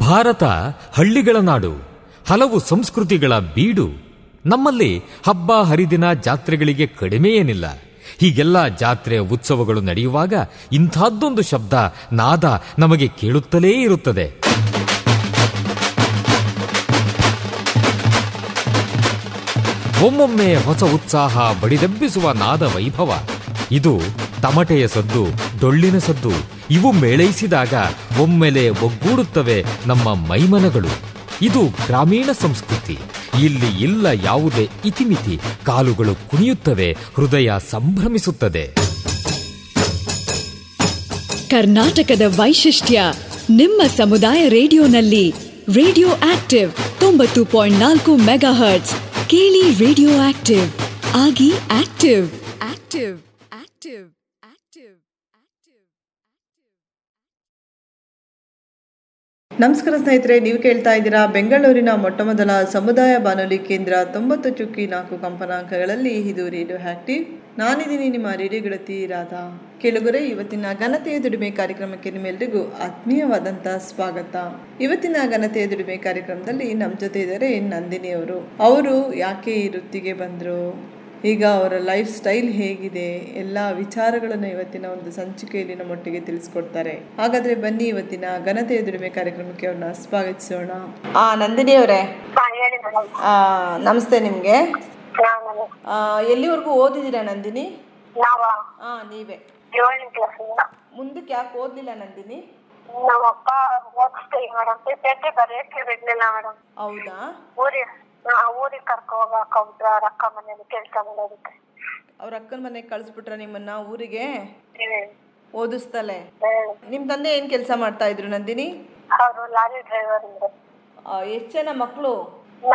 ಭಾರತ ಹಳ್ಳಿಗಳ ನಾಡು, ಹಲವು ಸಂಸ್ಕೃತಿಗಳ ಬೀಡು. ನಮ್ಮಲ್ಲಿ ಹಬ್ಬ ಹರಿದಿನ ಜಾತ್ರೆಗಳಿಗೆ ಕಡಿಮೆ ಏನಿಲ್ಲ. ಹೀಗೆಲ್ಲ ಜಾತ್ರೆ ಉತ್ಸವಗಳು ನಡೆಯುವಾಗ ಇಂಥದ್ದೊಂದು ಶಬ್ದ ನಾದ ನಮಗೆ ಕೇಳುತ್ತಲೇ ಇರುತ್ತದೆ. ಒಮ್ಮೊಮ್ಮೆ ಹೊಸ ಉತ್ಸಾಹ ಬಡಿದೆಬ್ಬಿಸುವ ನಾದ ವೈಭವ. ಇದು ತಮಟೆಯ ಸದ್ದು, ಡೊಳ್ಳಿನ ಸದ್ದು. ಇವು ಮೇಳೈಸಿದಾಗ ಒಮ್ಮೆಲೆ ಒಗ್ಗೂಡುತ್ತವೆ ನಮ್ಮ ಮೈಮನಗಳು. ಇದು ಗ್ರಾಮೀಣ ಸಂಸ್ಕೃತಿ. ಇಲ್ಲಿ ಇಲ್ಲ ಯಾವುದೇ ಇತಿಮಿತಿ. ಕಾಲುಗಳು ಕುಣಿಯುತ್ತವೆ, ಹೃದಯ ಸಂಭ್ರಮಿಸುತ್ತದೆ. ಕರ್ನಾಟಕದ ವೈಶಿಷ್ಟ್ಯ ನಿಮ್ಮ ಸಮುದಾಯ ರೇಡಿಯೋನಲ್ಲಿ. Radio active 90.4 megahertz. ಕೇಳಿ ರೇಡಿಯೋ ಆಕ್ಟಿವ್ ಆಗಿ ಆಕ್ಟಿವ್ ಆಕ್ಟಿವ್ ಆಕ್ಟಿವ್ ಆಕ್ಟಿವ್. ನಮಸ್ಕಾರ ಸ್ನೇಹಿತರೆ, ನೀವು ಕೇಳ್ತಾ ಇದ್ದೀರಾ ಬೆಂಗಳೂರಿನ ಮೊಟ್ಟಮೊದಲ ಸಮುದಾಯ ಬಾನುಲಿ ಕೇಂದ್ರ 90.4 ಕಂಪನಾಂಕಗಳಲ್ಲಿ. ಇದು ರೇಡಿಯೋ ಆಕ್ಟಿವ್. ನಾನಿದ್ದೀನಿ ನಿಮ್ಮ ರೇಡಿಯೋ ಗೆಳತಿ ರಾಧಾ. ಕೆಳಗರೆ ಇವತ್ತಿನ ಘನತೆಯ ದುಡಿಮೆ ಕಾರ್ಯಕ್ರಮಕ್ಕೆ ನಿಮ್ಮೆಲ್ಲರಿಗೂ ಆತ್ಮೀಯವಾದಂಥ ಸ್ವಾಗತ. ಇವತ್ತಿನ ಘನತೆಯ ದುಡಿಮೆ ಕಾರ್ಯಕ್ರಮದಲ್ಲಿ ನಮ್ಮ ಜೊತೆ ಇದ್ದಾರೆ ನಂದಿನಿ ಅವರು. ಅವರು ಯಾಕೆ ಈ ವೃತ್ತಿಗೆ ಬಂದರು, ಈಗ ಅವರ ಲೈಫ್ ಸ್ಟೈಲ್ ಹೇಗಿದೆ, ಎಲ್ಲ ವಿಚಾರಗಳನ್ನು ಇವತ್ತಿನ ಒಂದು ಸಂಚಿಕೆಯಲ್ಲಿ ನಮ್ಮೊಟ್ಟಿಗೆ ತಿಳಿಸ್ಕೊಡ್ತಾರೆ. ಹಾಗಾದ್ರೆ ಬನ್ನಿ ಇವತ್ತಿನ ಘನತೆಯ ದುಡಿಮೆ ಕಾರ್ಯಕ್ರಮಕ್ಕೆ ಅವ್ರನ್ನ ಸ್ವಾಗತಿಸೋಣ. ನಂದಿನಿ ಅವರೇ, ನಮಸ್ತೆ. ನಿಮ್ಗೆ ಎಲ್ಲಿವರೆಗೂ ಓದಿದ್ದೀರಾ ನಂದಿನಿ? ನೀವೇ ಮುಂದಕ್ಕೆ ಯಾಕೆ ಓದ್ಲಿಲ್ಲ ನಂದಿನಿ? ನಮ್ಮಪ್ಪ ಓದಿಸ್ತೀವಿ ಮೇಡಮ್, ಪೇಟೆ ಬರೆಯಕ್ಕೆ ಬಿಡ್ಲಿಲ್ಲ ಮೇಡಮ್. ಹೌದಾ? ಊರಿಗೆ ಕರ್ಕೊ ಹೋಗಕ್ ಅವ್ರ ಅಕ್ಕ ಮನೇಲಿ ಕೆಲಸ ಮಾಡೋದಕ್ಕೆ. ಅವ್ರ ಅಕ್ಕನ ಮನೆಗೆ ಕಳಿಸ್ಬಿಟ್ರ ನಿಮ್ಮನ್ನ ಊರಿಗೆ ಓದಿಸ್ತಲೆ? ನಿಮ್ ತಂದೆ ಏನ್ ಕೆಲಸ ಮಾಡ್ತಾ ಇದ್ರು ನಂದಿನಿ? ಅವರು ಲಾರಿ ಡ್ರೈವರ್ ಇದ್ರು. ಎಷ್ಟ್ ಜನ ಮಕ್ಳು?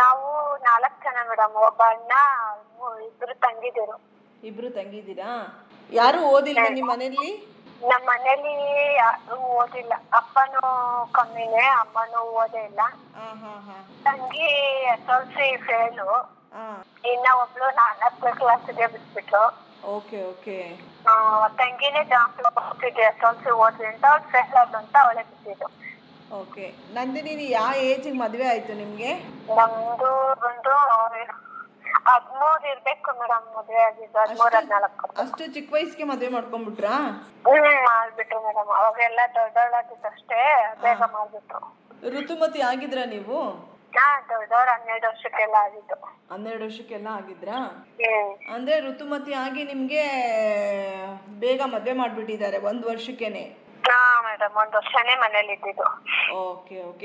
ನಾವು 4 ಜನ ಮೇಡಮ್. ಒಬ್ಬ ಅಣ್ಣ, 2 ತಂಗಿದಿರು. 2 ತಂಗಿದ್ದೀರಾ? ಯಾರು ಓದಿಲ್ಲ ನಿಮ್ ಮನೇಲಿ? ನಮ್ಮ ಮನೇಲಿ ಯಾರು ಓದಿಲ್ಲ. ಅಪ್ಪನೂ ಕಮ್ಮಿನೇ, ಅಮ್ಮನೂ ಓದೇ ಇಲ್ಲ. ತಂಗಿ SLC ಫೇಲು, ಇನ್ನ ಒಬ್ಳು 4ನೇ ಕ್ಲಾಸ್ಗೆ ಬಿಟ್ಬಿಟ್ರು. ತಂಗಿನೇ ಜಾಸ್ತಿ ಓದ್ತಿದ್ದೆ, SLC ಓದ್ಲಿ ಅಂತ. ಅವ್ಳು ಫೇಲ್ ಆದಂತ ಅವಳೇ ಬಿಟ್ಟಿದ್ದು. ನಂದಿನಿ, ಯಾವ ಏಜಿಗೆ ಮದ್ವೆ ಆಯ್ತು ನಿಮ್ಗೆ? ನಮ್ದು ಒಂದು 13 ಇರ್ಬೇಕು ಮೇಡಮ್ ಮದ್ವೆ ಆಗಿದ್ದು. 13-14. ಅಷ್ಟು ಚಿಕ್ಕ ವಯಸ್ಸಿಗೆ ಮದ್ವೆ ಮಾಡ್ಕೊಂಡ್ಬಿಟ್ರಾ? ಮಾಡ್ಬಿಟ್ರು ಮೇಡಮ್. ಅವಾಗೆಲ್ಲ ದೊಡ್ಡವಳಾಗಿದ್ದಷ್ಟೇ, ಬೇಗ ಮಾಡ್ಬಿಟ್ರು. ಋತುಮತಿ ಆಗಿದ್ರಾ ನೀವು? ದೊಡ್ಡವ್ರು 12 ವರ್ಷಕ್ಕೆಲ್ಲ ಆಗಿದ್ದು. 12 ವರ್ಷಕ್ಕೆಲ್ಲ ಆಗಿದ್ರಾ? ಅಂದ್ರೆ ಋತುಮತಿ ಆಗಿ ನಿಮ್ಗೆ ಬೇಗ ಮದ್ವೆ ಮಾಡ್ಬಿಟ್ಟಿದ್ದಾರೆ 1 ವರ್ಷಕ್ಕೇನೆ? ಮೇಡಮ್ 1 ವರ್ಷನೇ ಮನೇಲಿ ಇದ್ದಿದ್ದು.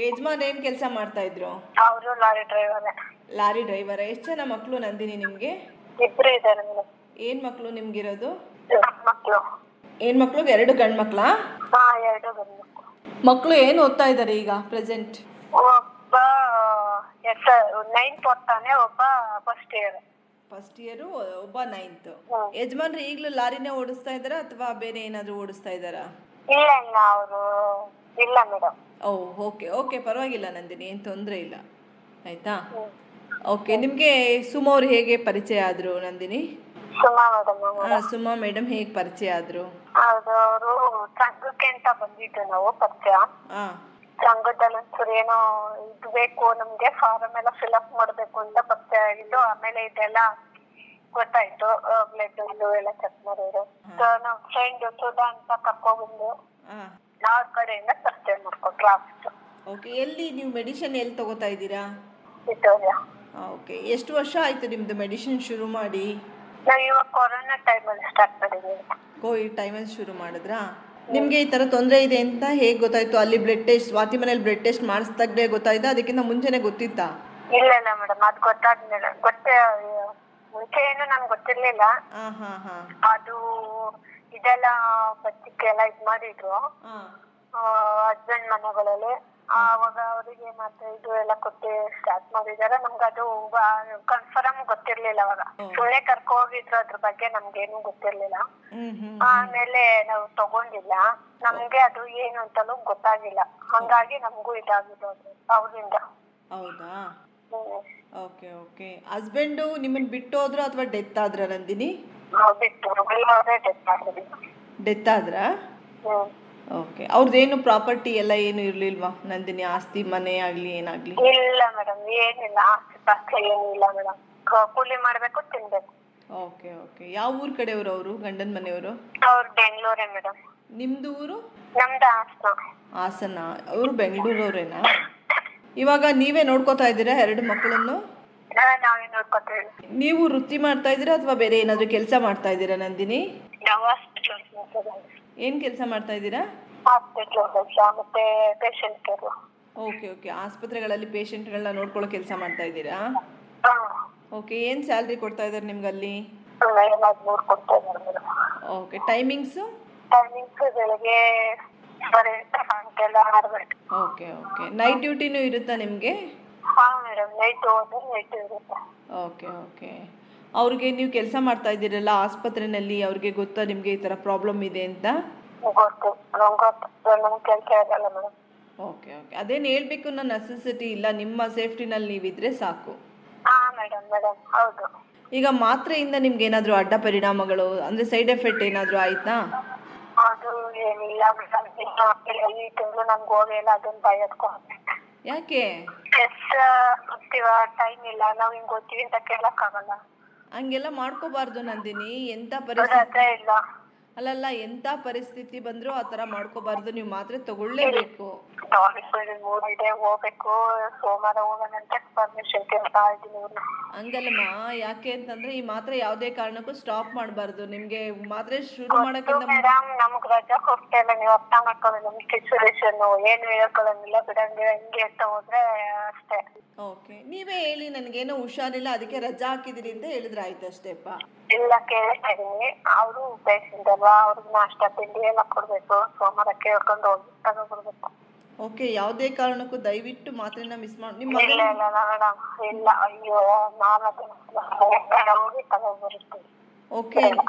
ಯಜಮಾನ್ ಏನ್ ಕೆಲಸ ಮಾಡ್ತಾ ಇದ್ರು? ಅವರು ಲಾರಿ ಡ್ರೈವರ್. Lorry driver. ಎಷ್ಟು ಜನ ಮಕ್ಳು ನಂದಿನಿ ನಿಮ್ಗೆ? 2 ಇದ್ದಾರೆ ಮೇಡಮ್. ಏನ್ ಮಕ್ಳು ನಿಮ್ಗಿರೋದು? ಮಕ್ಳು. ಏನ್ ಮಕ್ಳು? 2 ಗಂಡ್ ಮಕ್ಳಾ? 2 ಗಂಡ್ ಮಕ್ಳು. ಮಕ್ಳು ಏನ್ ಓದ್ತಾ ಇದಾರೆ ಈಗ ಪ್ರೆಸೆಂಟ್? ಒಬ್ಬ 9th ಓದ್ತಾನೆ, ಒಬ್ಬ ಫಸ್ಟ್ ಇಯರ್, ಒಬ್ಬ 9th. ಯಜಮಾನ್ರು ಈಗ್ಲೂ ಲಾರಿನೇ ಓಡಿಸ್ತಾ ಇದಾರ ಅಥವಾ ಬೇರೆ ಏನಾದ್ರು ಓಡಿಸ್ತಾ ಇದಾರಾ? ಇಲ್ಲ ಅವರು ಇಲ್ಲ ಮೇಡಮ್. ಓಕೆ, ಪರವಾಗಿಲ್ಲ ನಂದಿನಿ, ಏನ್ ತೊಂದ್ರೆ ಇಲ್ಲ. ಆಯ್ತಾ? ನಿಮ್ಗೆ ಸುಮಾ ಅವ್ರು ಹೇಗೆ ಪರಿಚಯ ಆದ್ರು ನಂದಿನಿ? ಸುಮಾ ಮೇಡಮ್ ಹೇಗೆ ಪರಿಚಯ ಆದ್ರು? ಅವರು ಸಂಘಕ್ಕೆ ಅಂತ ಬಂದಿದ್ದು ನಾವು ಪರಿಚಯ. ಸಂಘದಲ್ಲಿ ಒಂಚೂರು ಏನೋ ಇದು ಬೇಕು ನಮ್ಗೆ, ಫಾರಂ ಎಲ್ಲ ಫಿಲ್ಅಪ್ ಮಾಡ್ಬೇಕು ಅಂತ ಪರಿಚಯ ಆಗಿದ್ದು. ಆಮೇಲೆ ಇದೆಲ್ಲ ಗೊತ್ತಾಯ್ತು, ಬ್ಲಡ್ ಇದು ಎಲ್ಲ ಚೆಕ್ ಮಾಡೋರು. ನಮ್ ಫ್ರೆಂಡ್ ಸುಧಾ ಅಂತ ಕರ್ಕೊಂಡ್ಬಂದು ಅವ್ರ ಕಡೆಯಿಂದ ಪರಿಚಯ ಮಾಡ್ಕೊಟ್ರು. ಎಲ್ಲಿ ನೀವು ಮೆಡಿಸಿನ್ ಎಲ್ಲಿ ತಗೋತಾ ಇದ್ದೀರಾ? ವಿಕ್ಟೋರಿಯಾ. ಎಷ್ಟು ವರ್ಷ ಆಯ್ತು ನಿಮ್ದು ಮೆಡಿಸಿನ್ ಶುರು ಮಾಡಿ? ನಾವು ಇವಾಗ ಕೊರೋನಾ ಟೈಮಲ್ಲಿ ಸ್ಟಾರ್ಟ್ ಮಾಡಿದ್ದೀವಿ. ಕೋವಿಡ್ ಟೈಮಲ್ಲಿ ಶುರು ಮಾಡಿದ್ರಾ? ನಿಮ್ಗೆ ಈ ತರ ತೊಂದರೆ ಇದೆ ಅಂತ ಹೇಗೆ ಗೊತ್ತಾಯ್ತು? ಅಲ್ಲಿ ಬ್ಲಡ್ ಟೆಸ್ಟ್, ಸ್ವಾತಿ ಮನೇಲಿ ಬ್ಲಡ್ ಟೆಸ್ಟ್ ಮಾಡಿಸ್ದಾಗ್ಲೇ ಗೊತ್ತಾಯ್ತಾ, ಅದಕ್ಕಿಂತ ಮುಂಚೆನೆ ಗೊತ್ತಿತ್ತಾ? ಇಲ್ಲ ಮೇಡಮ್, ಅದು ಗೊತ್ತಾದ್ಮೇಲೆ. ಮುಂಚೆ ಏನು ನನ್ಗೆ ಗೊತ್ತಿರ್ಲಿಲ್ಲ. ಅದು ಇದೆಲ್ಲ ಪತ್ರಿಕೆ ಎಲ್ಲ ಇದ್ ಮಾಡಿದ್ರು ಹಸ್ಬೆಂಡ್ ಮನೆಗಳಲ್ಲಿ. ಆವಾಗ ಅವ್ರಿಗೆ ಮತ್ತೆ ಇದು ಎಲ್ಲ ಕೊಟ್ಟು ಸ್ಟಾರ್ಟ್ ಮಾಡಿದಾರೆ. ನಮ್ಗೆ ಅದು ಕನ್ಫರ್ಮ್ ಗೊತ್ತಿರ್ಲಿಲ್ಲ. ಅವಾಗ ಸುಳ್ಳೆ ಕರ್ಕೊ ಹೋಗಿದ್ರು, ಅದ್ರ ಬಗ್ಗೆ ನಮ್ಗೇನು ಗೊತ್ತಿರ್ಲಿಲ್ಲ. ಆಮೇಲೆ ನಾವು ತಗೊಂಡಿಲ್ಲ, ನಮ್ಗೆ ಅದು ಏನು ಅಂತಲೂ ಗೊತ್ತಾಗಿಲ್ಲ. ಹಂಗಾಗಿ ನಮಗೂ ಇದಾಗಿದ್ದು ಅವ್ರಿಂದ. ಹೌದಾ? ಹಸ್ಬೆಂಡ್ ನಿಮ್ಮನ್ನ ಬಿಟ್ಟು ಹೋದ್ರು ಅಥವಾ ಡೆತ್ ಆದ್ರ ನಂದಿನಿ? ಬಿಟ್ಟು ಡೆತ್ ಆದ್ರ? ಓಕೆ, ಅವ್ರದ್ದೇನು ಪ್ರಾಪರ್ಟಿ ಎಲ್ಲ ಏನು ಇರಲಿಲ್ವಾ ನಂದಿನಿ? ಆಸ್ತಿ ಮನೆ ಆಗಲಿ ಏನಾಗಲಿ? ಇಲ್ಲ ಮೇಡಮ್, ಏನಿಲ್ಲ, ಆಸ್ತಿ ಪಾಸ್ತಿ ಏನಿಲ್ಲ ಮೇಡಮ್. ಕೂಲಿ ಮಾಡ್ಬೇಕು, ತಿನ್ಬೇಕು. Okay okay. ಯಾವ ಊರ್ ಕಡೆಯವರು ಅವರು, ಗಂಡನ ಮನೆಯವರು? ಅವ್ರು ಬೆಂಗಳೂರೇ ಮೇಡಮ್. ನಿಮ್ದು ಊರು? ನಮ್ದು ಹಾಸನ. ಹಾಸನ. ಅವರು ಬೆಂಗಳೂರವ್ರೇನಾ? ಇವಾಗ ನೀವೇ ನೋಡ್ಕೋತಾ ಇದ್ದೀರಾ 2 ಮಕ್ಕಳನ್ನು? ನಾವೇ ನೋಡ್ಕೊತೀವಿ. ನೀವು ವೃತ್ತಿ ಮಾಡ್ತಾ ಇದ್ದೀರಾ ಅಥವಾ ಬೇರೆ ಏನಾದರೂ ಕೆಲಸ ಮಾಡ್ತಾ ಇದ್ದೀರಾ ನಂದಿನಿ? ನಾವು ಹಾಸ್ಪಿಟಲ್ ಏನು ಕೆಲಸ ಮಾಡ್ತಾ ಇದ್ದೀರಾ? ಹಾಸ್ಪಿಟಲ್ ಕೆಲಸ ಮತ್ತೆ ಪೇಷಂಟ್ ಕೇರ್. Okay okay. ಆಸ್ಪತ್ರೆಗಳಲ್ಲಿ ಪೇಷಂಟ್ಗಳನ್ನ ನೋಡ್ಕೊಳ್ಳೋ ಕೆಲಸ ಮಾಡ್ತಾ ಇದ್ದೀರಾ? ಹಾಂ. ಓಕೆ. ಏನು ಸ್ಯಾಲ್ರಿ ಕೊಡ್ತಾ ಇದ್ದಾರೆ ನಿಮ್ಗಲ್ಲಿ? 13 ಕೊಡ್ತಾ ಇದ್ದಾರೆ ಮೇಡಮ್. ಓಕೆ. ಟೈಮಿಂಗ್ಸು? ಟೈಮಿಂಗ್ಸ್ ಬೆಳಗ್ಗೆ 8 ಸಾಯಂಕಾಲ 6 ಗಂಟೆ. Okay okay. ನೈಟ್ ಡ್ಯೂಟಿನೂ ಇರುತ್ತಾ ನಿಮಗೆ? ಹಾಂ ಮೇಡಮ್, ನೈಟ್ ಹೋದ್ರೆ ನೈಟ್ ಇರುತ್ತೆ. Okay okay. ಅವ್ರಿಗೆ ನೀವು ಕೆಲಸ ಮಾಡ್ತಾ ಇದ್ದೀರಲ್ಲ ಆಸ್ಪತ್ರೆಯಲ್ಲಿ, ಅವ್ರಿಗೆ ಗೊತ್ತಾ ನಿಮಗೆ ಈ ಥರ ಪ್ರಾಬ್ಲಮ್ ಇದೆ ಅಂತ? ಗೊತ್ತು, ನಮ್ಗೆ ಕೆಲಸ ಇರಲ್ಲ ಮೇಡಮ್. Okay okay. ಅದೇನು ಹೇಳಬೇಕು ಅನ್ನೋ ನೆಸೆಸಿಟಿ ಇಲ್ಲ, ನಿಮ್ಮ ಸೇಫ್ಟಿನಲ್ಲಿ ನೀವಿದ್ರೆ ಸಾಕು. ಹಾಂ ಮೇಡಮ್, ಹೌದು. ಈಗ ಮಾತ್ರೆಯಿಂದ ನಿಮ್ಗೆ ಏನಾದರೂ ಅಡ್ಡ ಪರಿಣಾಮಗಳು ಅಂದರೆ ಸೈಡ್ ಎಫೆಕ್ಟ್ ಏನಾದರೂ ಆಯ್ತಾ? ಅದು ಏನಿಲ್ಲ ಮೇಡಮ್. ಈ ತಿಂಗಳು ನಮ್ಗೆ ಹೋಗಿಲ್ಲ, ಅದನ್ನ ಬಯಸ್ಕೊಂಡು. ಯಾಕೆ? ಗೊತ್ತೀವ, ಟೈಮ್ ಇಲ್ಲ, ನಾವು ಹಿಂಗೆ ಗೊತ್ತೀವಿ ಅಂತ ಕೇಳಕ್ಕಾಗಲ್ಲ. ಹಂಗೆಲ್ಲ ಮಾಡ್ಕೋಬಾರ್ದು ನಂದಿನಿ. ಎಂಥ ರಜೆ ಪರಿಸ್ಥಿತಿ ಇಲ್ಲ. ಅಲ್ಲಲ್ಲ, ಎಂಥ ಪರಿಸ್ಥಿತಿ ಬಂದರೂ ಆ ಥರ ಮಾಡ್ಕೋಬಾರ್ದು. ನೀವು ಮಾತ್ರೆ ತಗೊಳ್ಳೇಬೇಕು. ಮೂಡಿದೆ, ಹೋಗ್ಬೇಕು. ಸೋಮವಾರ ಹೋಗೋಣಂತೆ ಪರ್ಮಿಷನ್ ಕೇಳ್ತಾ ಇದ್ದೀನಿ. ಹಂಗಲ್ಲಮ್ಮ, ಯಾಕೆ ಅಂತಂದ್ರೆ ಈ ಮಾತ್ರೆ ಯಾವುದೇ ಕಾರಣಕ್ಕೂ ಸ್ಟಾಪ್ ಮಾಡಬಾರ್ದು. ನಿಮ್ಗೆ ಮಾತ್ರೆ ಶುರು ಮಾಡೋಕ್ಕಿಂತ ಮೇಡಮ್, ನಮ್ಗೆ ರಜಾ ಕೊಡ್ತಾ ಇಲ್ಲ, ನೀವು ಅರ್ಥ ಮಾಡ್ಕೊಂಡು. ನಮ್ ಸಿಚುವೇಶನ್ ಏನು ಹೇಳ್ಕೊಳ್ಳೋದಿಲ್ಲ, ಬಿಡಂಗೆ ಹಿಂಗೆ ಅಂತ ಹೋದ್ರೆ ಅಷ್ಟೇ. ಓಕೆ. ನೀವೇ ಹೇಳಿ, ನನಗೇನೋ ಹುಷಾರಿಲ್ಲ ಅದಕ್ಕೆ ರಜಾ ಹಾಕಿದಿರಿ ಅಂತ ಹೇಳಿದ್ರೆ ಆಯ್ತು ಅಷ್ಟೇಪ್ಪ. ಇಲ್ಲ, ಕೇಳ್ತಾ ಇದೀನಿ. ಅವರು ಪೇಷಂಟ್ ಅಲ್ವಾ, ಅವ್ರಿಗೆ ನಾಷ್ಟ ತಿಂಡಿ ಎಲ್ಲ ಕೊಡ್ಬೇಕು. ಸೋಮವಾರ ಕೇಳ್ಕೊಂಡು ಹೋಗಿ ತಗೊಂಡ್ಬರ್ಬೇಕು. ಓಕೆ. ಯಾವುದೇ ಕಾರಣಕ್ಕೂ ದಯವಿಟ್ಟು ಮಾತ್ರೆನ ಮಿಸ್ ಮಾಡಿ. ನಿಮ್ಮ ಇಲ್ಲ ಇಲ್ಲ ಮೇಡಮ್, ಇಲ್ಲ. ಅಯ್ಯೋ, ನಾನು ಹೋಗಿ ತಗೊಂಡ್ಬರ್ತೀನಿ. ಓಕೆ.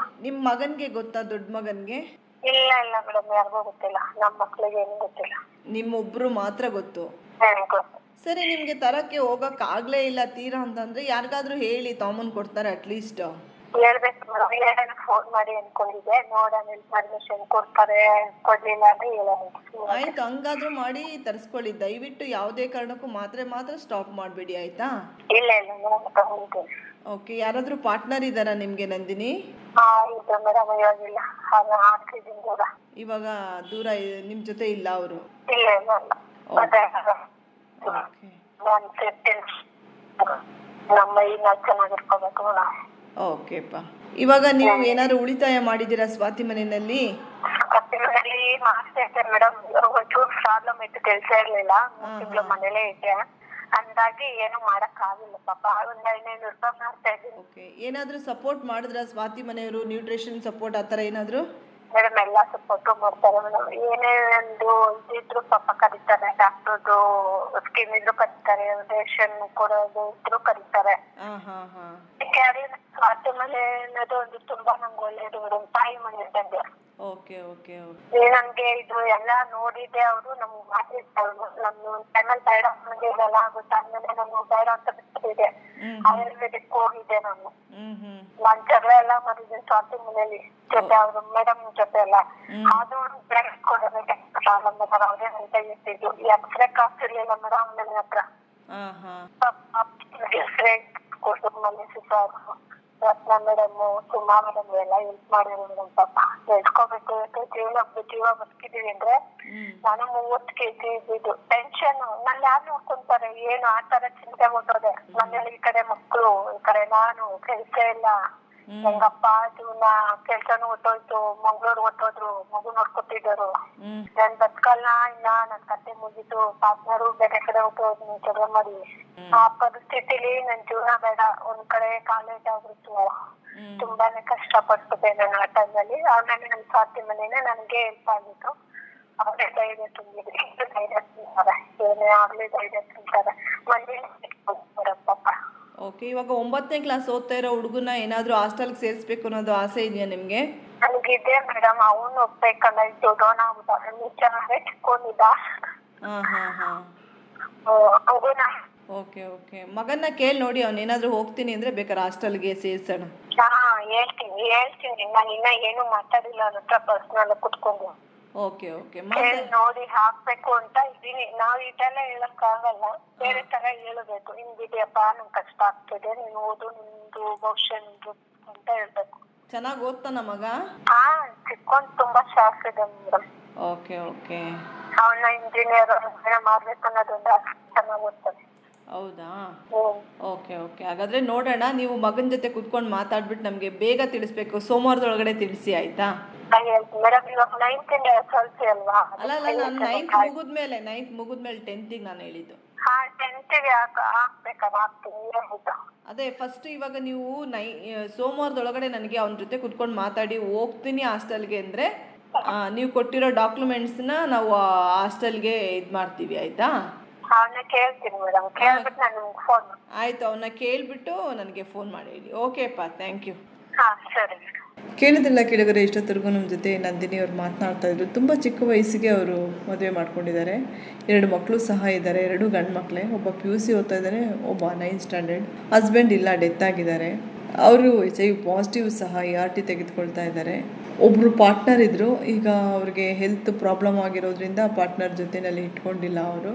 ನಿಮ್ಮ ಮಗನ್ಗೆ ಗೊತ್ತಾ, ದೊಡ್ಡ ಮಗನ್ಗೆ? ಇಲ್ಲ ಇಲ್ಲ ಮೇಡಮ್, ಯಾರಿಗೂ ಗೊತ್ತಿಲ್ಲ. ನಮ್ಮ ಮಕ್ಳಿಗೆ ಏನು ಗೊತ್ತಿಲ್ಲ. ನಿಮ್ಮೊಬ್ರು ಮಾತ್ರ ಗೊತ್ತು? ಗೊತ್ತು. ಸರಿ, ನಿಮ್ಗೆ ತರಕ್ಕೆ ಹೋಗಕ್ ಆಗ್ಲೇ ಇಲ್ಲ ತೀರಾ ಅಂತಂದ್ರೆ ಯಾರಿಗಾದ್ರೂ ಹೇಳಿ ತಗೊಂಬಂದ್ ಕೊಡ್ತಾರೆ ಅಟ್ಲೀಸ್ಟ್. ಹೇಳ್ಬೇಕು ಮೇಡಮ್, ಹೇಳೋಣ ಫೋನ್ ಮಾಡಿ ಅನ್ಕೊಂಡಿದ್ದೆ. ನೋಡೋಣ ಪರ್ಮಿಷನ್ ಕೊಡ್ತಾರೆ, ಕೊಡ್ಲಿಲ್ಲ ಅಂದ್ರೆ ಹೇಳೋಣ. ಆಯ್ತು, ಹಂಗಾದ್ರೂ ಮಾಡಿ ತರಿಸ್ಕೊಳ್ಳಿ ದಯವಿಟ್ಟು. ಯಾವುದೇ ಕಾರಣಕ್ಕೂ ಮಾತ್ರ ಸ್ಟಾಪ್ ಮಾಡಬೇಡಿ, ಆಯ್ತಾ? ಇಲ್ಲ ಇಲ್ಲ ಮೇಡಮ್, ತಗೊಂಡಿದ್ದೀನಿ. ಓಕೆ. ಯಾರಾದ್ರೂ ಪಾರ್ಟ್ನರ್ ಇದ್ದಾರಾ ನಿಮ್ಗೆ ನಂದಿನಿ? ಇದ್ರು ಮೇಡಮ್, ಇವಾಗಿಲ್ಲ. ಹಾಕಿದ್ದೀನಿ ದೂರ. ಇವಾಗ ದೂರ ನಿಮ್ ಜೊತೆ ಇಲ್ಲ ಅವರು? ಇಲ್ಲ ಇಲ್ಲ ಇಲ್ಲ. ಮತ್ತೆ ಓಕೆ ನಾನು ಸೇರ್ತೀನಿ. ನಮ್ಮ ಈಗ ಚೆನ್ನಾಗಿರ್ಕೋಬೇಕು ನಾವು. ಓಕೆಪ್ಪ. ಇವಾಗ ನೀವು ಏನಾದ್ರು ಉಳಿತಾಯ ಮಾಡಿದ್ದೀರಾ ಸ್ವಾತಿ ಮನೆಯಲ್ಲಿ? ಮನೆಯಲ್ಲಿ ಮಾಡ್ತಾ ಇರ್ತಾರೆ ಮೇಡಮ್. ಒಂಚೂರು ಪ್ರಾಬ್ಲಮ್ ಇತ್ತು, ಕೆಲಸ ಇರ್ಲಿಲ್ಲ. 3 ತಿಂಗಳು ಮನೇಲೇ ಇದ್ದೆ, ಹಂಗಾಗಿ ಏನು ಮಾಡಕ್ ಆಗಿಲ್ಲ ಪಾಪ. ಒಂದ್ 500 ರೂಪಾಯಿ ಮಾಡ್ತಾ ಇದ್ದೀನಿ. ಓಕೆ. ಏನಾದ್ರೂ ಸಪೋರ್ಟ್ ಮಾಡಿದ್ರ ಸ್ವಾತಿ ಮನೆಯವರು? ನ್ಯೂಟ್ರಿಷನ್ ಸಪೋರ್ಟ್ ಆತರ ಏನಾದ್ರು? ಮೇಡಮ್ ಎಲ್ಲಾ ಸಪೋರ್ಟ್ ಮಾಡ್ತಾರೆ ಮೇಡಮ್. ಏನೇ ಒಂದು ಇದ್ರು ಪಾಪ ಕರೀತಾರೆ. ಡಾಕ್ಟರ್ದು ಸ್ಕೀಮ್ ಇದ್ರು ಕರೀತಾರೆ, ರೇಷನ್ ಕೊಡೋದು ಇದ್ರು ಕರೀತಾರೆ. ಸ್ವಾತಿ ಮನೆ ಅನ್ನೋದು ಒಂದು ತುಂಬಾ ನಂಗೆ ಒಳ್ಳೇದು ಮೇಡಮ್. ತಾಯಿ ಮನೆ ಇದ್ದಂಗೆ. Okay okay okay. ನನ್ಗೆ ಇದು ಎಲ್ಲಾ ನೋಡಿದ್ದೆ. ಅವರು ನಮ್ಗೆ ಮಾತಿರ್ತಾರೆ. ನಮ್ಮ ಟೈಮಲ್ಲಿ ಬೇಡ ನನಗೆ ಇದೆಲ್ಲ ಆಗುತ್ತೆ ಆಮೇಲೆ ನಾನು ಬೇಡ ಅಂತ ಬಿಟ್ಟಿದೆ. ಆಯುರ್ವೇದಿಕ್ ಹೋಗಿದ್ದೆ ನಾನು. ನಾನ್ ಜಗಳ ಎಲ್ಲ ಮಾಡಿದ್ದೆ ಸ್ವಾತಿ ಮನೆಯಲ್ಲಿ ಜೊತೆ, ಅವರು ಮೇಡಮ್ ಜೊತೆ ಎಲ್ಲ. ಅದು ಅವ್ರೇ ಅಂತ ಇರ್ತಿದ್ದು. ಎಕ್ಸ್ರೇ ಕಾಸ್ಟ್ ಇರ್ಲಿಲ್ಲ ಮೇಡಮ್ ನನ್ನ ಹತ್ರ. ಎಕ್ಸ್ರೇ ಕೊಟ್ಟು ಮನೇಲಿ ರತ್ನ ಮೇಡಮ್, ಸುಮಾ ಮೇಡಮ್ ಎಲ್ಲ ಹೆಲ್ಪ್ ಮಾಡಿದ್ರು ಮೇಡಮ್. ಪಾಪ ನೆಡ್ಸ್ಕೋಬೇಕು, ಜೀವ ಬದುಕಿದೀವಿ ಅಂದ್ರೆ. ನಾನು 30 kg ಇದ್ದಿದ್ದು. ಟೆನ್ಷನ್. ನನ್ನ ಯಾರು ನೋಡ್ಕೊಂತಾರೆ ಏನು ಆ ತರ ಚಿಂತೆ ಮುಟ್ಟೋದೆ. ಮನೇಲಿ ಈ ಕಡೆ ಮಕ್ಕಳು, ಈ ಕಡೆ ನಾನು, ಕೆಲ್ಸ ಇಲ್ಲ. ಹೆಂಗಪ್ಪ ಜೀವನ. ಕೆಲ್ಸನೂ ಹೊಟ್ಟೋಯ್ತು, ಮಂಗ್ಳೂರ್ ಹೊಟ್ಟೋದ್ರು, ಮಗು ನೋಡ್ಕೊತಿದ್ರು. ನನ್ ಬದುಕಲ್ಲ ಇನ್ನ, ನನ್ ಕತೆ ಮುಗಿತು. ಪಾರ್ಟ್ನರು ಬೇರೆ ಕಡೆ ಹೊಟ್ಟೋದ್ರು ಜಗಳ ಮಾಡಿ. ಆ ಪರಿಸ್ಥಿತಿಲಿ ನನ್ ಜೀವನ ಬೇಡ. ಒಂದ್ ಕಡೆ ಕಾಲೇಜ್ ಆಗ್ಬಿಟ್ಟು ತುಂಬಾನೇ ಕಷ್ಟ ಪಡ್ತಿದ್ದೆ ನಾನು ಆ ಟೈಮಲ್ಲಿ. ಆಮೇಲೆ ನಮ್ ಸ್ವಾತಿ ಮನೇನೆ ನನ್ಗೆ ಹೆಲ್ಪ್ ಆಗಿತ್ತು. ಅವ್ರೇ ಧೈರ್ಯ ತುಂಬಿದ್ರು. ಧೈರ್ಯ ತುಂಬ್ತಾರೆ, ಏನೇ ಆಗ್ಲಿ ಧೈರ್ಯ ತುಂಬ್ತಾರೆ. ಮನೇಲಿ ಪಾಪ. ಓಕೆ. ಇವಾಗ 9ನೇ ಕ್ಲಾಸ್ ಓದ್ತಾ ಇರೋ ಹುಡುಗನ ಏನಾದ್ರೂ ಹಾಸ್ಟೆಲ್ಗೆ ಸೇರಿಸ್ಬೇಕು ಅನ್ನೋದು ಆಸೆ ಇದೆಯಾ ನಿಮ್ಗೆ? ನನಗಿದೆ ಮೇಡಮ್. ಅವನು ಹೋಗ್ಬೇಕಲ್ಲ, ದೊಡ್ಡವನ ಚೆನ್ನಾಗಿ ಚಿಕ್ಕೊಂಡಿದ್ದ. Okay okay. ಮಗನ್ನ ಕೇಳಿ ನೋಡಿ, ಅವನೇನಾದ್ರೂ ಹೋಗ್ತೀನಿ ಅಂದ್ರೆ ಬೇಕಾದ್ರೆ ಹಾಸ್ಟೆಲ್ಗೆ ಸೇರ್ಸೋಣ. ಹೇಳ್ತೀನಿ. ನಾನು ಇನ್ನ ಏನು ಮಾತಾಡಿಲ್ಲ ಅವ್ರ ಹತ್ರ ಪರ್ಸನಲ್ ಕುತ್ಕೊಂಡು. Okay okay. ಕೇಳಿ ನೋಡಿ ಹಾಕ್ಬೇಕು ಅಂತ ಇದೀನಿ. ನಾವ್ ಇದೆಲ್ಲ ಹೇಳಕ್ ಆಗಲ್ಲ, ಬೇರೆ ತರ ಹೇಳಬೇಕು. ಹಿಂಗಿದೆಯಪ್ಪ, ನಂಗೆ ಕಷ್ಟ ಆಗ್ತಿದೆ, ನೀನು ಓದು, ನಿಮ್ದು ಭವಿಷ್ಯ ನಿಮ್ದು ಅಂತ ಹೇಳ್ಬೇಕು. ಚೆನ್ನಾಗಿ ಓದ್ತಾನ ಮಗ? ಹಾ, ಚಿಕ್ಕೊಂಡ್ ತುಂಬಾ ಶಾರ್ಪ್ ಇದೆ ಮೇಡಮ್. Okay okay. ಅವನ್ನ ಇಂಜಿನಿಯರ್ ಮಾಡ್ಬೇಕು ಅನ್ನೋದೊಂದು ಚೆನ್ನಾಗಿ ಓದ್ತಾನೆ. ಹೌದಾ? Okay okay. ಹಾಗಾದ್ರೆ ನೋಡೋಣ, ನೀವು ಮಗನ ಜೊತೆ ಕುತ್ಕೊಂಡು ಮಾತಾಡ್ಬಿಟ್ಟು ನಮ್ಗೆ ಬೇಗ ತಿಳಿಸ್ಬೇಕು. ಸೋಮವಾರದೊಳಗಡೆ ತಿಳಿಸಿ, ಆಯ್ತಾ? ಮೇಡಮ್ ಇವಾಗ 9th ಇಂದ SLC ಅಲ್ವಾ? ಅಲ್ಲ ನಾನು 9th ಮುಗಿದ್ಮೇಲೆ 10th ನಾನು ಹೇಳಿದ್ದು. ಹಾ, 10th ಗೆ ಹಾಕ್ಬೇಕಾದ್ರೆ ಹಾಕ್ತೀನಿ. ಅದೇ ಫಸ್ಟ್ ಇವಾಗ ನೀವು ಸೋಮವಾರದೊಳಗಡೆ ನನಗೆ ಅವನ ಜೊತೆ ಕುತ್ಕೊಂಡು ಮಾತಾಡಿ ಹೋಗ್ತೀನಿ ಹಾಸ್ಟೆಲ್ಗೆ ಅಂದರೆ ನೀವು ಕೊಟ್ಟಿರೋ ಡಾಕ್ಯುಮೆಂಟ್ಸ್ನ ನಾವು ಹಾಸ್ಟೆಲ್ಗೆ ಇದು ಮಾಡ್ತೀವಿ, ಆಯ್ತಾ? ಅವನ್ನ ಕೇಳ್ತೀನಿ ಮೇಡಮ್, ಕೇಳ್ಬಿಟ್ಟು ನಾನು ನಿಮ್ಗೆ ಫೋನ್. ಆಯ್ತು, ಅವನ್ನ ಕೇಳ್ಬಿಟ್ಟು ನನಗೆ ಫೋನ್ ಮಾಡಿ ಹೇಳಿ. ಓಕೆಪ್ಪ, ಥ್ಯಾಂಕ್ ಯು. ಹಾ, ಸರಿ. ಕೇಳಿದ್ರಲ್ಲ ಕೇಳಿದರೆ, ಇಷ್ಟೊತ್ತರೆಗೂ ನಮ್ಮ ಜೊತೆ ನಂದಿನಿ ಅವ್ರು ಮಾತನಾಡ್ತಾ ಇದ್ರು. ತುಂಬ ಚಿಕ್ಕ ವಯಸ್ಸಿಗೆ ಅವರು ಮದುವೆ ಮಾಡ್ಕೊಂಡಿದ್ದಾರೆ. 2 ಮಕ್ಕಳು ಸಹ ಇದ್ದಾರೆ, 2 ಗಂಡು ಮಕ್ಕಳೇ. ಒಬ್ಬ PUC ಓದ್ತಾ ಇದ್ದಾರೆ, ಒಬ್ಬ 9th ಸ್ಟ್ಯಾಂಡರ್ಡ್. ಹಸ್ಬೆಂಡ್ ಇಲ್ಲ, ಡೆತ್ ಆಗಿದ್ದಾರೆ. ಅವರು HIV ಪಾಸಿಟಿವ್ ಸಹ ERT ತೆಗೆದುಕೊಳ್ತಾ ಇದ್ದಾರೆ. ಒಬ್ಬರು ಪಾರ್ಟ್ನರ್ ಇದ್ದರು, ಈಗ ಅವ್ರಿಗೆ ಹೆಲ್ತ್ ಪ್ರಾಬ್ಲಮ್ ಆಗಿರೋದ್ರಿಂದ ಪಾರ್ಟ್ನರ್ ಜೊತೆಯಲ್ಲಿ ಇಟ್ಕೊಂಡಿಲ್ಲ ಅವರು.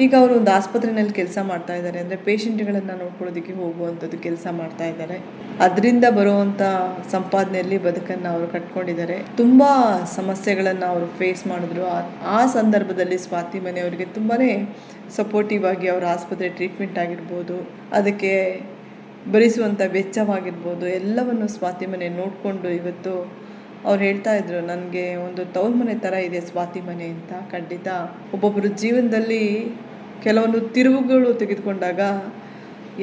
ಈಗ ಅವರು ಒಂದು ಆಸ್ಪತ್ರೆಯಲ್ಲಿ ಕೆಲಸ ಮಾಡ್ತಾ ಇದ್ದಾರೆ, ಅಂದರೆ ಪೇಷಂಟ್ಗಳನ್ನು ನೋಡ್ಕೊಳ್ಳೋದಕ್ಕೆ ಹೋಗುವಂಥದ್ದು ಕೆಲಸ ಮಾಡ್ತಾ ಇದ್ದಾರೆ. ಅದರಿಂದ ಬರುವಂಥ ಸಂಪಾದನೆಯಲ್ಲಿ ಬದುಕನ್ನು ಅವರು ಕಟ್ಕೊಂಡಿದ್ದಾರೆ. ತುಂಬ ಸಮಸ್ಯೆಗಳನ್ನು ಅವರು ಫೇಸ್ ಮಾಡಿದ್ರು. ಆ ಸಂದರ್ಭದಲ್ಲಿ ಸ್ವಾತಿ ಮನೆಯವರಿಗೆ ತುಂಬಾ ಸಪೋರ್ಟಿವ್ ಆಗಿ ಅವರ ಆಸ್ಪತ್ರೆ ಟ್ರೀಟ್ಮೆಂಟ್ ಆಗಿರ್ಬೋದು, ಅದಕ್ಕೆ ಭರಿಸುವಂಥ ವೆಚ್ಚವಾಗಿರ್ಬೋದು, ಎಲ್ಲವನ್ನು ಸ್ವಾತಿ ಮನೆ ನೋಡಿಕೊಂಡು ಇವತ್ತು ಅವ್ರು ಹೇಳ್ತಾ ಇದ್ರು, ನನಗೆ ಒಂದು ತವ್ರ ಮನೆ ಥರ ಇದೆ ಸ್ವಾತಿ ಮನೆ ಅಂತ. ಖಂಡಿತ ಒಬ್ಬೊಬ್ಬರು ಜೀವನದಲ್ಲಿ ಕೆಲವೊಂದು ತಿರುವುಗಳು ತೆಗೆದುಕೊಂಡಾಗ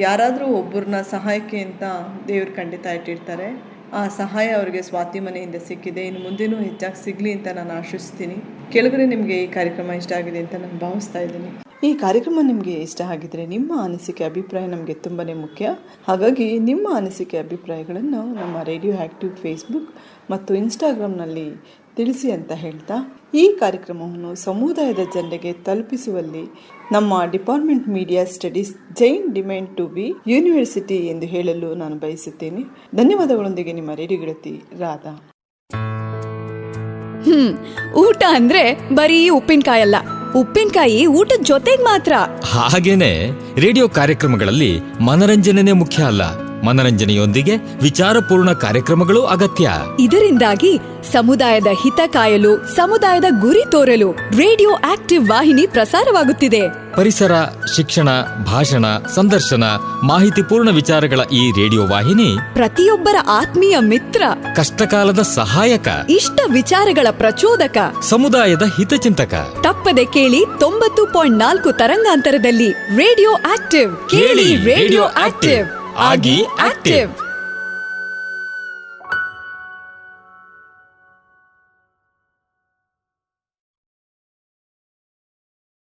ಯಾರಾದರೂ ಒಬ್ಬರನ್ನ ಸಹಾಯಕ್ಕೆ ಅಂತ ದೇವ್ರು ಖಂಡಿತ ಇಟ್ಟಿರ್ತಾರೆ. ಆ ಸಹಾಯ ಅವರಿಗೆ ಸ್ವಾತಿ ಮನೆಯಿಂದ ಸಿಕ್ಕಿದೆ. ಇನ್ನು ಮುಂದೆನೂ ಹೆಚ್ಚಾಗಿ ಸಿಗಲಿ ಅಂತ ನಾನು ಆಶಿಸ್ತೀನಿ. ಕೆಳಗಡೆ ನಿಮಗೆ ಈ ಕಾರ್ಯಕ್ರಮ ಇಷ್ಟ ಆಗಿದೆ ಅಂತ ನಾನು ಭಾವಿಸ್ತಾ ಇದ್ದೀನಿ. ಈ ಕಾರ್ಯಕ್ರಮ ನಿಮಗೆ ಇಷ್ಟ ಆಗಿದ್ರೆ ನಿಮ್ಮ ಅನಿಸಿಕೆ ಅಭಿಪ್ರಾಯ ನಮಗೆ ತುಂಬಾ ಮುಖ್ಯ. ಹಾಗಾಗಿ ನಿಮ್ಮ ಅನಿಸಿಕೆ ಅಭಿಪ್ರಾಯಗಳನ್ನು ನಮ್ಮ ರೇಡಿಯೋ ಆ್ಯಕ್ಟಿವ್ ಫೇಸ್ಬುಕ್ ಮತ್ತು ಇನ್ಸ್ಟಾಗ್ರಾಮ್ನಲ್ಲಿ ತಿಳಿಸಿ ಅಂತ ಹೇಳ್ತಾ, ಈ ಕಾರ್ಯಕ್ರಮವನ್ನು ಸಮುದಾಯದ ಜನರಿಗೆ ತಲುಪಿಸುವಲ್ಲಿ ನಮ್ಮ department media studies Jain deemed to be university ಎಂದು ಹೇಳಲು ನಾನು ಬಯಸುತ್ತೇನೆ. ಧನ್ಯವಾದಗಳೊಂದಿಗೆ ನಿಮ್ಮ ರೇಡಿಯೋ ಗೆಳತಿ ರಾಧಾ. ಊಟ ಅಂದ್ರೆ ಬರೀ ಉಪ್ಪಿನಕಾಯಲ್ಲ, ಉಪ್ಪಿನಕಾಯಿ ಊಟದ ಜೊತೆಗೆ ಮಾತ್ರ. ಹಾಗೇನೆ ರೇಡಿಯೋ ಕಾರ್ಯಕ್ರಮಗಳಲ್ಲಿ ಮನರಂಜನೆ ಮುಖ್ಯ ಅಲ್ಲ, ಮನರಂಜನೆಯೊಂದಿಗೆ ವಿಚಾರಪೂರ್ಣ ಕಾರ್ಯಕ್ರಮಗಳು ಅಗತ್ಯ. ಇದರಿಂದಾಗಿ ಸಮುದಾಯದ ಹಿತ ಕಾಯಲು, ಸಮುದಾಯದ ಗುರಿ ತೋರಲು ರೇಡಿಯೋ ಆಕ್ಟಿವ್ ವಾಹಿನಿ ಪ್ರಸಾರವಾಗುತ್ತಿದೆ. ಪರಿಸರ, ಶಿಕ್ಷಣ, ಭಾಷಣ, ಸಂದರ್ಶನ, ಮಾಹಿತಿಪೂರ್ಣ ವಿಚಾರಗಳ ಈ ರೇಡಿಯೋ ವಾಹಿನಿ ಪ್ರತಿಯೊಬ್ಬರ ಆತ್ಮೀಯ ಮಿತ್ರ, ಕಷ್ಟಕಾಲದ ಸಹಾಯಕ, ಇಷ್ಟ ವಿಚಾರಗಳ ಪ್ರಚೋದಕ, ಸಮುದಾಯದ ಹಿತಚಿಂತಕ. ತಪ್ಪದೆ ಕೇಳಿ 90.4 ತರಂಗಾಂತರದಲ್ಲಿ ರೇಡಿಯೋ ಆಕ್ಟಿವ್. ಕೇಳಿ ರೇಡಿಯೋ ಆಕ್ಟಿವ್, ಆಗಿ ಆಕ್ಟಿವ್.